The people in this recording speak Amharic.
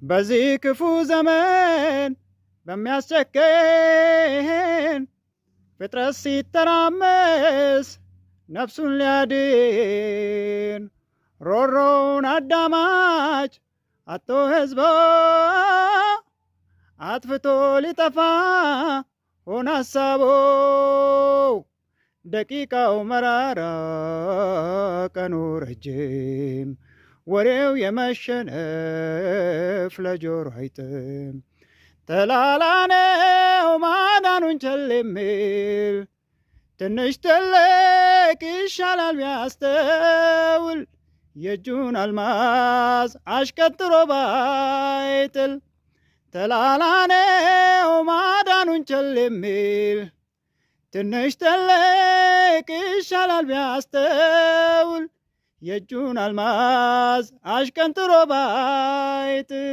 በዚህ ክፉ ዘመን በሚያስጨክን ፍጥረት ሲተራመስ ነፍሱን ሊያድን ሮሮውን አዳማጭ አቶ ሕዝቦ አጥፍቶ ሊጠፋ ሆነ ሐሳቦ ደቂቃው መራራ ቀኑ ረጅም ወሬው የመሸነፍ ለጆሮ አይጥም ተላላነው ማዳኑን ቸል የሚል ትንሽ ትልቅ ይሻላል ቢያስተውል የእጁን አልማዝ አሽቀጥሮ ባይጥል ተላላነው ማዳኑን ቸል የሚል ትንሽ ትልቅ ይሻላል ቢያስተውል የእጁን አልማዝ አሽቀንጥሮ ባይጥል